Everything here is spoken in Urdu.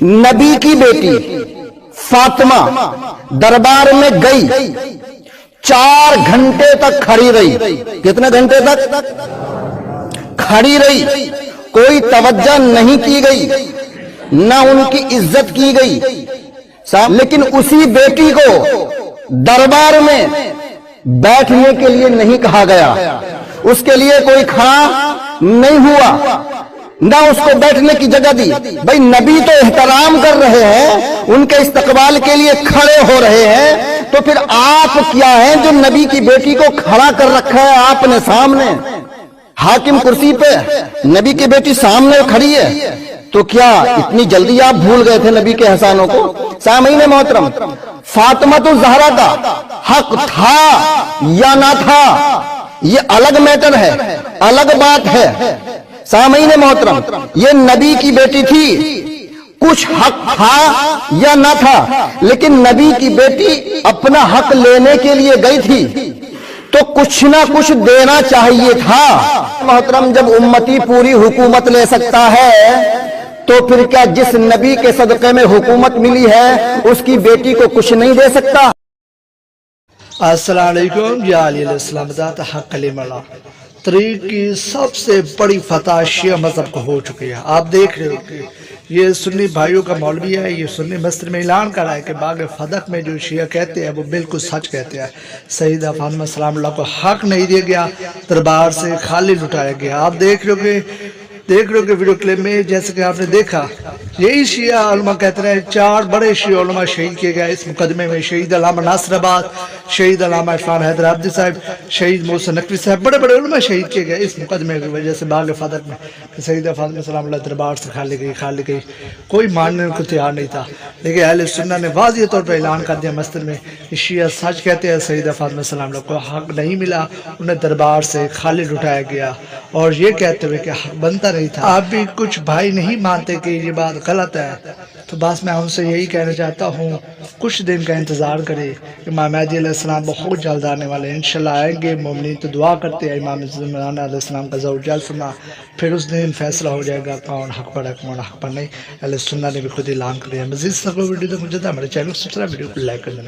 نبی کی بیٹی فاطمہ دربار میں گئی، 4 گھنٹے تک کھڑی رہی۔ کتنے گھنٹے تک کھڑی رہی؟ کوئی توجہ نہیں کی گئی، نہ ان کی عزت کی گئی، لیکن اسی بیٹی کو دربار میں بیٹھنے کے لیے نہیں کہا گیا، اس کے لیے کوئی کھڑا نہیں ہوا، نہ اس کو بیٹھنے کی جگہ دی۔ بھئی نبی تو احترام کر رہے ہیں، ان کے استقبال کے لیے کھڑے ہو رہے ہیں، تو پھر آپ کیا ہیں جو نبی کی بیٹی کو کھڑا کر رکھا ہے آپ نے سامنے؟ حاکم کرسی پہ، نبی کی بیٹی سامنے کھڑی ہے، تو کیا اتنی جلدی آپ بھول گئے تھے نبی کے احسانوں کو؟ سامعین محترم، فاطمہ تو زہرا کا حق تھا یا نہ تھا، یہ الگ میٹر ہے، الگ بات ہے۔ سامعین محترم، یہ نبی کی بیٹی تھی، کچھ حق تھا یا نہ تھا، لیکن نبی کی بیٹی اپنا حق لینے کے لیے گئی تھی تو کچھ نہ کچھ دینا چاہیے تھا۔ محترم، جب امتی پوری حکومت لے سکتا ہے تو پھر کیا جس نبی کے صدقے میں حکومت ملی ہے اس کی بیٹی کو کچھ نہیں دے سکتا؟ السلام علیکم، یا علیہ السلام ذات حق کلیم اللہ۔ طریق کی سب سے بڑی فتح شیعہ مذہب کو ہو چکی ہے۔ آپ دیکھ رہے ہو کہ یہ سنی بھائیوں کا مولوی ہے، یہ سنی مسجد میں اعلان کر رہا ہے کہ باغ فدق میں جو شیعہ کہتے ہیں وہ بالکل سچ کہتے ہیں۔ سیدہ فاطمہ سلام اللہ کو حق نہیں دیا گیا، دربار سے خالی لٹایا گیا۔ آپ دیکھ رہے ہو کہ ویڈیو کلپ میں جیسے کہ آپ نے دیکھا، یہی شیعہ علماء کہتے ہیں 4 بڑے شیعہ علماء شہید کیے گئے اس مقدمے میں۔ شہید علامہ ناصر آباد، شہید علامہ عرفان حیدر عابدی صاحب، شہید محسن نقوی صاحب، بڑے بڑے علماء شہید کیے گئے اس مقدمے کی وجہ سے باغ فدق میں۔ سیدہ فاطمہ سلام اللہ دربار سے خالی گئی، کوئی ماننے کو تیار نہیں تھا، لیکن اہل سنت نے واضح طور پر اعلان کر دیا مسجد میں کہ شیعہ سچ کہتے ہیں، سیدہ فاطمہ سلام اللہ کو حق نہیں ملا، انہیں دربار سے خالی لٹایا گیا، اور یہ کہتے ہوئے کہ حق بنتا نہیں تھا۔ آپ بھی کچھ بھائی نہیں مانتے کہ یہ بات غلط ہے، تو بس میں ان سے یہی کہنا چاہتا ہوں کچھ دن کا انتظار کرے، امام مہدی علیہ السلام بہت جلد آنے والے ہیں، انشاءاللہ آئیں گے۔ مومنین تو دعا کرتے ہیں امام زمان علیہ السلام کا ظہور جلد فرما، پھر اس دن فیصلہ ہو جائے گا کون حق پر ہے کون حق پر نہیں۔ اہل سنت نے بھی خود اعلان کر دیا۔ مزید ویڈیو تک مجھے ہمارے چینل کو سبسکرائب، ویڈیو کو لائک کر دینا۔